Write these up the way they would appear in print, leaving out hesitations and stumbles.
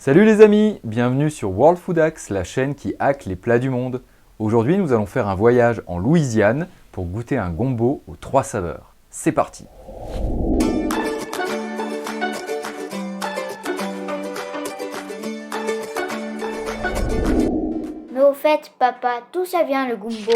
Salut les amis, bienvenue sur World Food Hacks, la chaîne qui hack les plats du monde. Aujourd'hui, nous allons faire un voyage en Louisiane pour goûter un gombo aux 3 saveurs. C'est parti! Mais au fait, papa, d'où ça vient le gumbo?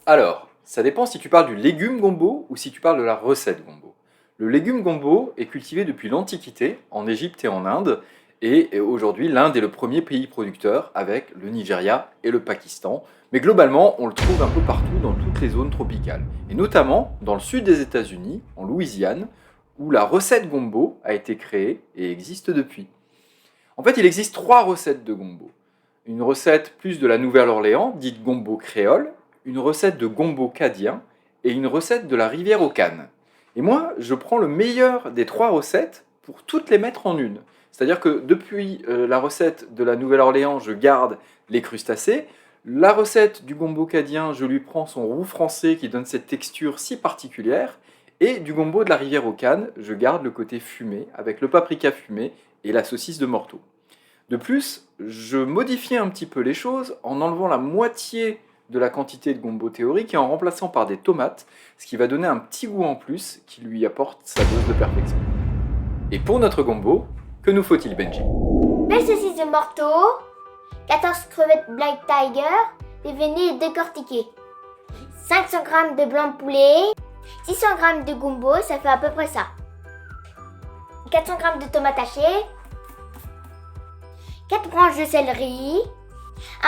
Alors, ça dépend si tu parles du légume gombo ou si tu parles de la recette gombo. Le légume gombo est cultivé depuis l'Antiquité en Égypte et en Inde. Et aujourd'hui, l'Inde est le premier pays producteur avec le Nigeria et le Pakistan. Mais globalement, on le trouve un peu partout dans toutes les zones tropicales. Et notamment dans le sud des États-Unis, en Louisiane, où la recette gombo a été créée et existe depuis. En fait, il existe 3 recettes de gombo. Une recette plus de la Nouvelle-Orléans, dite gombo créole, une recette de gombo cadien et une recette de la rivière aux Cannes. Et moi, je prends le meilleur des 3 recettes pour toutes les mettre en une. C'est-à-dire que depuis la recette de la Nouvelle-Orléans, je garde les crustacés. La recette du gombo cadien, je lui prends son roux français qui donne cette texture si particulière. Et du gombo de la rivière aux Cannes, je garde le côté fumé avec le paprika fumé et la saucisse de morteau. De plus, je modifie un petit peu les choses en enlevant la moitié de la quantité de gombo théorique et en remplaçant par des tomates, ce qui va donner un petit goût en plus qui lui apporte sa dose de perfection. Et pour notre gombo, que nous faut-il, Benji? Belle saucisse de morteau, 14 crevettes Black Tiger, déveinées et décortiquées, 500 g de blanc de poulet, 600 g de gumbo, ça fait à peu près ça, 400 g de tomates hachées, 4 branches de céleri,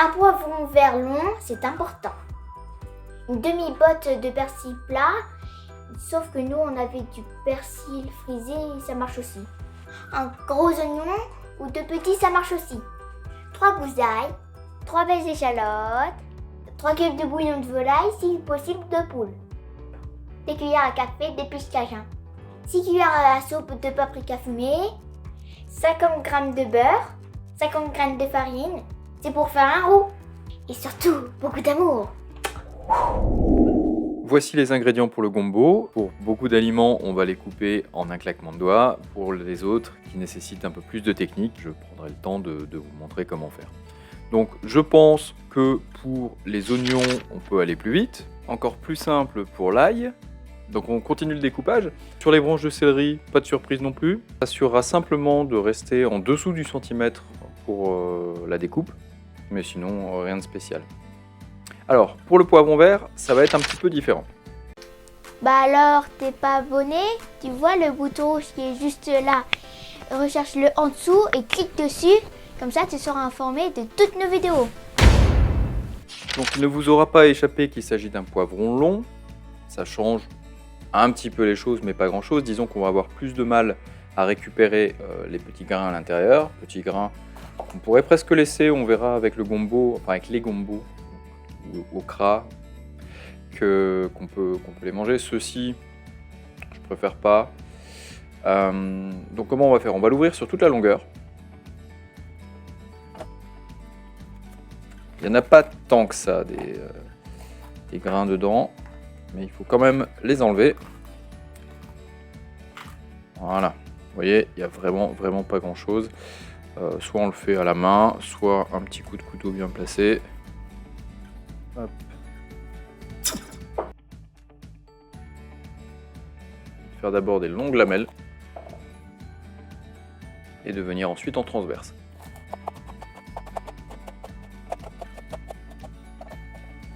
un poivron vert long, c'est important, une demi-botte de persil plat, sauf que nous on avait du persil frisé et ça marche aussi. Un gros oignon ou 2 petits, ça marche aussi. 3 gousses d'ail, 3 belles échalotes, 3 cubes de bouillon de volaille, si possible de poule. 2 cuillères à café d'épices cajun. 6 cuillères à la soupe de paprika fumé, 50 g de beurre, 50 g de farine, c'est pour faire un roux. Et surtout, beaucoup d'amour. Voici les ingrédients pour le gombo. Pour beaucoup d'aliments, on va les couper en un claquement de doigts. Pour les autres qui nécessitent un peu plus de technique, je prendrai le temps de vous montrer comment faire. Donc je pense que pour les oignons, on peut aller plus vite. Encore plus simple pour l'ail. Donc on continue le découpage. Sur les branches de céleri, pas de surprise non plus. On s'assurera simplement de rester en dessous du centimètre pour la découpe. Mais sinon, rien de spécial. Alors, pour le poivron vert, ça va être un petit peu différent. Bah alors, t'es pas abonné? Tu vois le bouton rouge qui est juste là. Recherche-le en dessous et clique dessus. Comme ça, tu seras informé de toutes nos vidéos. Donc il ne vous aura pas échappé qu'il s'agit d'un poivron long. Ça change un petit peu les choses, mais pas grand-chose. Disons qu'on va avoir plus de mal à récupérer les petits grains à l'intérieur. Petits grains qu'on pourrait presque laisser, on verra avec le gombo, enfin avec les gombos au cras, qu'on peut les manger. Ceux-ci, je préfère pas. Donc comment on va faire? On va l'ouvrir sur toute la longueur. Il n'y en a pas tant que ça, des grains dedans, mais il faut quand même les enlever. Voilà, vous voyez, il n'y a vraiment pas grand-chose. Soit on le fait à la main, soit un petit coup de couteau bien placé. Hop. Faire d'abord des longues lamelles et de venir ensuite en transverse.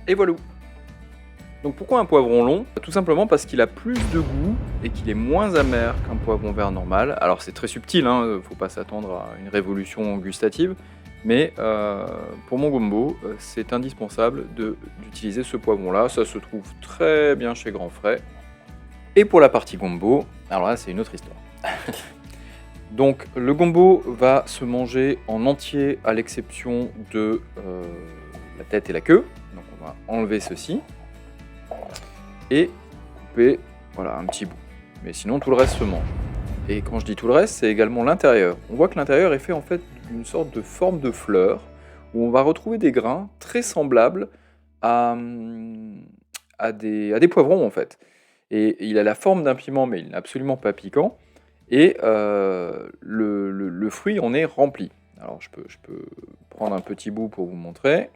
Et voilà. Donc pourquoi un poivron long? Tout simplement parce qu'il a plus de goût et qu'il est moins amer qu'un poivron vert normal. Alors c'est très subtil, hein, faut pas s'attendre à une révolution gustative. Mais pour mon gombo, c'est indispensable d'utiliser ce poivron-là. Ça se trouve très bien chez Grand Frais. Et pour la partie gombo, alors là, c'est une autre histoire. Donc, le gombo va se manger en entier à l'exception de la tête et la queue. Donc, on va enlever ceci et couper voilà, un petit bout. Mais sinon, tout le reste se mange. Et quand je dis tout le reste, c'est également l'intérieur. On voit que l'intérieur est fait en fait d'une sorte de forme de fleur, où on va retrouver des grains très semblables à des poivrons en fait. Et il a la forme d'un piment, mais il n'est absolument pas piquant. Et le fruit en est rempli. Alors je peux prendre un petit bout pour vous montrer.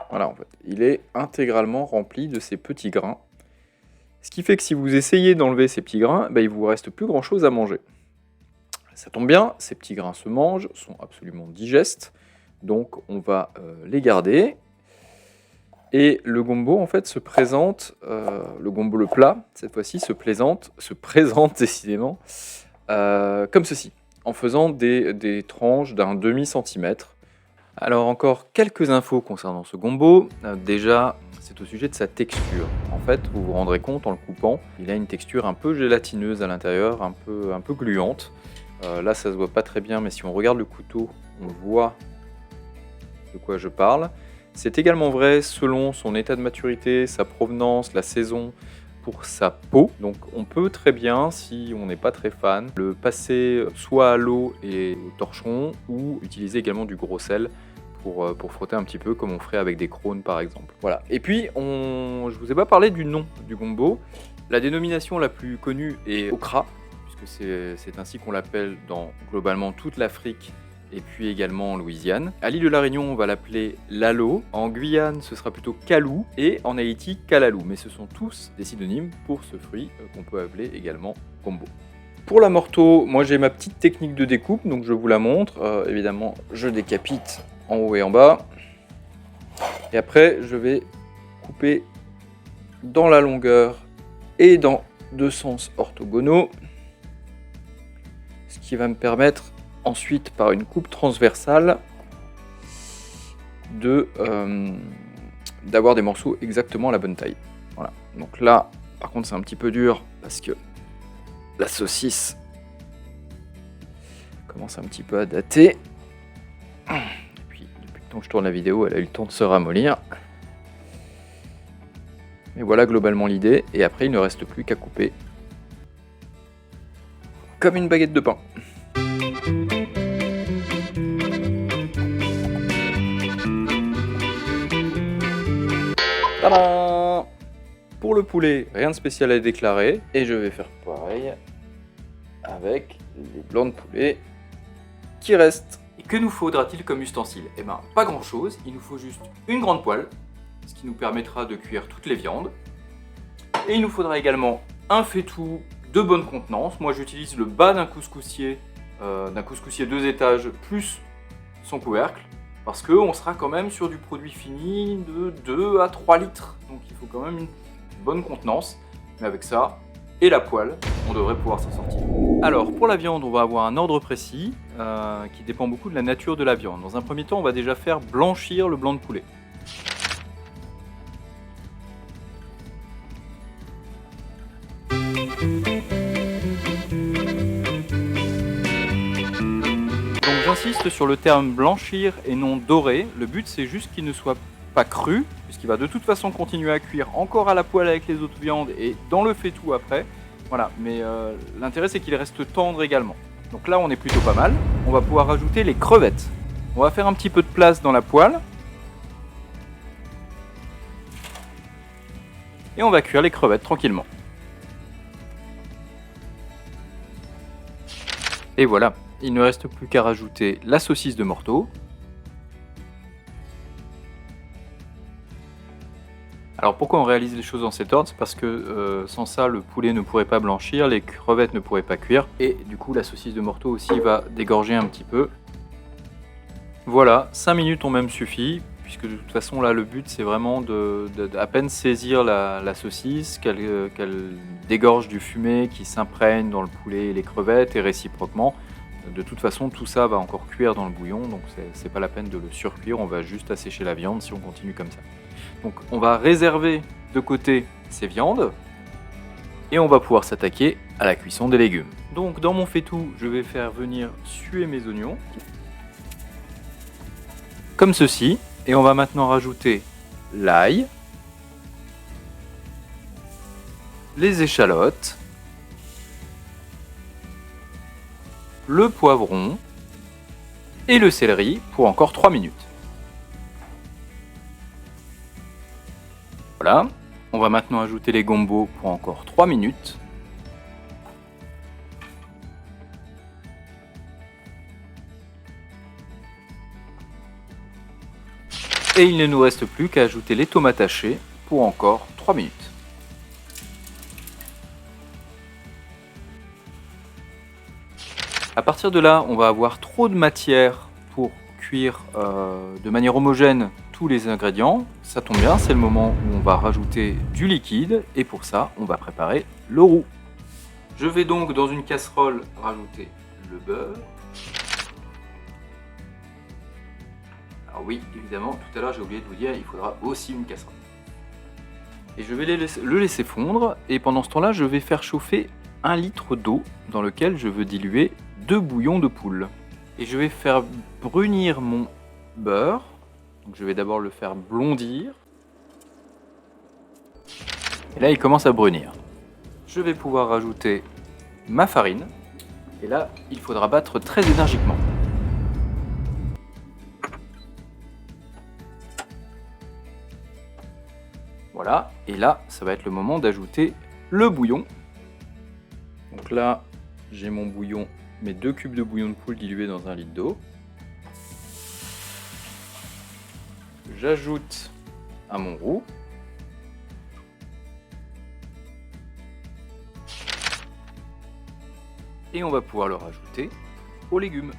Voilà, en fait, il est intégralement rempli de ces petits grains. Ce qui fait que si vous essayez d'enlever ces petits grains, il ne vous reste plus grand chose à manger. Ça tombe bien, ces petits grains se mangent, sont absolument digestes, donc on va les garder. Et le gombo en fait se présente, le gombo le plat, cette fois-ci se présente décidément comme ceci, en faisant des tranches d'un demi-centimètre. Alors encore quelques infos concernant ce gombo. Déjà, c'est au sujet de sa texture. En fait, vous vous rendrez compte en le coupant, il a une texture un peu gélatineuse à l'intérieur, un peu gluante. Là, ça se voit pas très bien, mais si on regarde le couteau, on voit de quoi je parle. C'est également vrai selon son état de maturité, sa provenance, la saison, pour sa peau. Donc on peut très bien, si on n'est pas très fan, le passer soit à l'eau et au torchon, ou utiliser également du gros sel pour frotter un petit peu, comme on ferait avec des crônes par exemple. Voilà. Et puis, je vous ai pas parlé du nom du gombo. La dénomination la plus connue est okra, puisque c'est ainsi qu'on l'appelle dans globalement toute l'Afrique, et puis également en Louisiane. À l'île de la Réunion, on va l'appeler lalo. En Guyane, ce sera plutôt kalou. Et en Haïti, kalalou. Mais ce sont tous des synonymes pour ce fruit qu'on peut appeler également gombo. Pour la morteau, moi j'ai ma petite technique de découpe, donc je vous la montre. Évidemment, je décapite en haut et en bas. Et après, je vais couper dans la longueur et dans deux sens orthogonaux. Ce qui va me permettre ensuite, par une coupe transversale, d'avoir des morceaux exactement à la bonne taille. Voilà. Donc là, par contre, c'est un petit peu dur parce que la saucisse commence un petit peu à dater. Et puis, depuis le temps que je tourne la vidéo, elle a eu le temps de se ramollir. Mais voilà globalement l'idée. Et après, il ne reste plus qu'à couper comme une baguette de pain. Tadam! Pour le poulet, rien de spécial à déclarer. Et je vais faire pareil avec les blancs de poulet qui restent. Et que nous faudra-t-il comme ustensile? Eh ben, pas grand chose. Il nous faut juste une grande poêle, ce qui nous permettra de cuire toutes les viandes. Et il nous faudra également un faitout de bonne contenance. Moi, j'utilise le bas d'un couscoussier 2 étages plus son couvercle. Parce qu'on sera quand même sur du produit fini de 2 à 3 litres. Donc il faut quand même une bonne contenance. Mais avec ça et la poêle, on devrait pouvoir s'en sortir. Alors pour la viande, on va avoir un ordre précis qui dépend beaucoup de la nature de la viande. Dans un premier temps, on va déjà faire blanchir le blanc de poulet. J'insiste sur le terme blanchir et non dorer. Le but c'est juste qu'il ne soit pas cru, puisqu'il va de toute façon continuer à cuire encore à la poêle avec les autres viandes et dans le faitout après. Voilà, mais l'intérêt c'est qu'il reste tendre également. Donc là on est plutôt pas mal. On va pouvoir rajouter les crevettes. On va faire un petit peu de place dans la poêle. Et on va cuire les crevettes tranquillement. Et voilà. Il ne reste plus qu'à rajouter la saucisse de morteau. Alors pourquoi on réalise les choses dans cet ordre? C'est parce que sans ça, le poulet ne pourrait pas blanchir, les crevettes ne pourraient pas cuire, et du coup la saucisse de morteau aussi va dégorger un petit peu. Voilà, 5 minutes ont même suffi, puisque de toute façon là le but c'est vraiment à peine saisir la saucisse, qu'elle dégorge du fumet qui s'imprègne dans le poulet et les crevettes, et réciproquement. De toute façon, tout ça va encore cuire dans le bouillon, donc c'est pas la peine de le surcuire, on va juste assécher la viande si on continue comme ça. Donc on va réserver de côté ces viandes, et on va pouvoir s'attaquer à la cuisson des légumes. Donc dans mon faitout, je vais faire venir suer mes oignons, comme ceci, et on va maintenant rajouter l'ail, les échalotes, le poivron et le céleri pour encore 3 minutes. Voilà, on va maintenant ajouter les gombos pour encore 3 minutes. Et il ne nous reste plus qu'à ajouter les tomates hachées pour encore 3 minutes. À partir de là, on va avoir trop de matière pour cuire de manière homogène tous les ingrédients. Ça tombe bien, c'est le moment où on va rajouter du liquide et pour ça, on va préparer le roux. Je vais donc dans une casserole rajouter le beurre. Alors oui, évidemment, tout à l'heure j'ai oublié de vous dire, il faudra aussi une casserole. Et je vais le laisser fondre et pendant ce temps-là, je vais faire chauffer 1 litre d'eau dans lequel je veux diluer 2 bouillons de poule. Et je vais faire brunir mon beurre. Donc je vais d'abord le faire blondir. Et là, il commence à brunir. Je vais pouvoir rajouter ma farine. Et là, il faudra battre très énergiquement. Voilà, et là, ça va être le moment d'ajouter le bouillon. Donc là, j'ai mon bouillon, mes 2 cubes de bouillon de poule dilués dans 1 litre d'eau. J'ajoute à mon roux. Et on va pouvoir le rajouter aux légumes.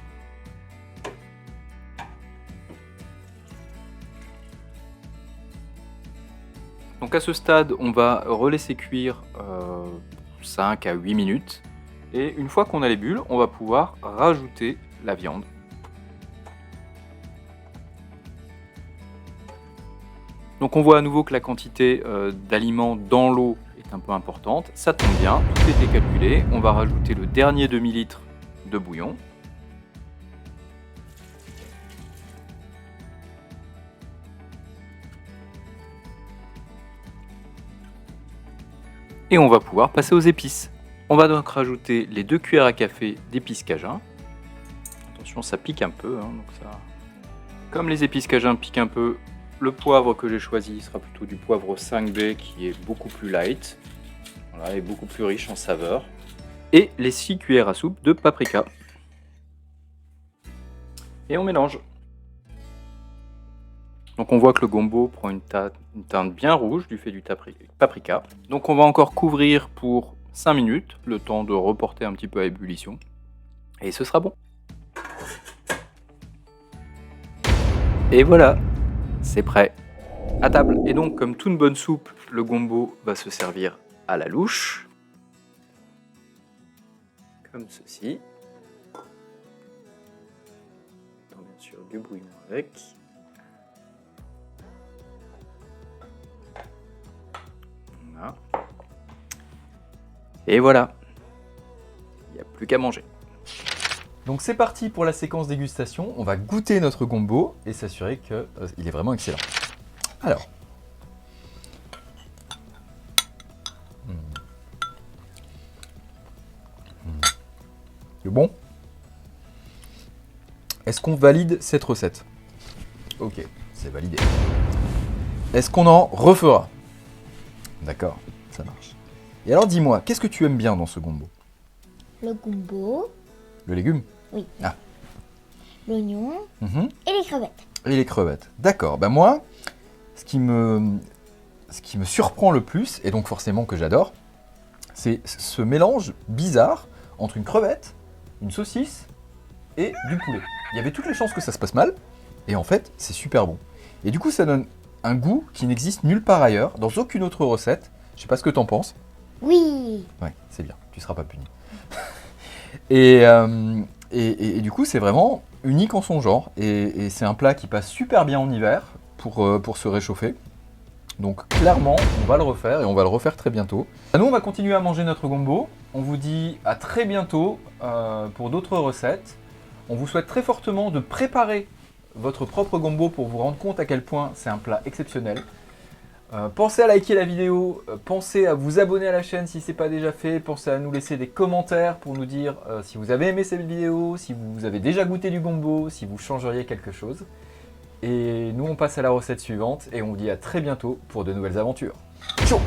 Donc à ce stade, on va relaisser cuire 5 à 8 minutes. Et une fois qu'on a les bulles, on va pouvoir rajouter la viande. Donc on voit à nouveau que la quantité d'aliments dans l'eau est un peu importante. Ça tombe bien, tout était calculé. On va rajouter le dernier demi-litre de bouillon. Et on va pouvoir passer aux épices. On va donc rajouter les 2 cuillères à café d'épices cajun. Attention, ça pique un peu. Donc ça... Comme les épices cajun piquent un peu, le poivre que j'ai choisi sera plutôt du poivre 5B qui est beaucoup plus light. Voilà, et beaucoup plus riche en saveur. Et les 6 cuillères à soupe de paprika. Et on mélange. Donc on voit que le gombo prend une teinte bien rouge du fait du paprika. Donc on va encore couvrir pour 5 minutes, le temps de reporter un petit peu à ébullition. Et ce sera bon. Et voilà, c'est prêt. À table. Et donc comme toute bonne soupe, le gombo va se servir à la louche. Comme ceci. Bien sûr du bouillon avec. Voilà. Et voilà, il n'y a plus qu'à manger. Donc c'est parti pour la séquence dégustation. On va goûter notre gombo et s'assurer qu'il est vraiment excellent. Alors. C'est bon. Est-ce qu'on valide cette recette? Ok, c'est validé. Est-ce qu'on en refera? D'accord, ça marche. Et alors dis-moi, qu'est-ce que tu aimes bien dans ce gombo? Le gombo. Le légume? Oui. Ah. L'oignon et les crevettes. Et les crevettes. D'accord. Ben moi, ce qui me surprend le plus, et donc forcément que j'adore, c'est ce mélange bizarre entre une crevette, une saucisse et du poulet. Il y avait toutes les chances que ça se passe mal, et en fait, c'est super bon. Et du coup, ça donne un goût qui n'existe nulle part ailleurs, dans aucune autre recette. Je sais pas ce que t'en penses. Oui. Ouais, c'est bien, tu seras pas puni. Et du coup, c'est vraiment unique en son genre. Et c'est un plat qui passe super bien en hiver pour se réchauffer. Donc clairement, on va le refaire et on va le refaire très bientôt. Nous, on va continuer à manger notre gombo. On vous dit à très bientôt pour d'autres recettes. On vous souhaite très fortement de préparer votre propre gombo pour vous rendre compte à quel point c'est un plat exceptionnel. Pensez à liker la vidéo, pensez à vous abonner à la chaîne si ce n'est pas déjà fait, pensez à nous laisser des commentaires pour nous dire si vous avez aimé cette vidéo, si vous avez déjà goûté du gombo, si vous changeriez quelque chose. Et nous on passe à la recette suivante et on vous dit à très bientôt pour de nouvelles aventures. Ciao!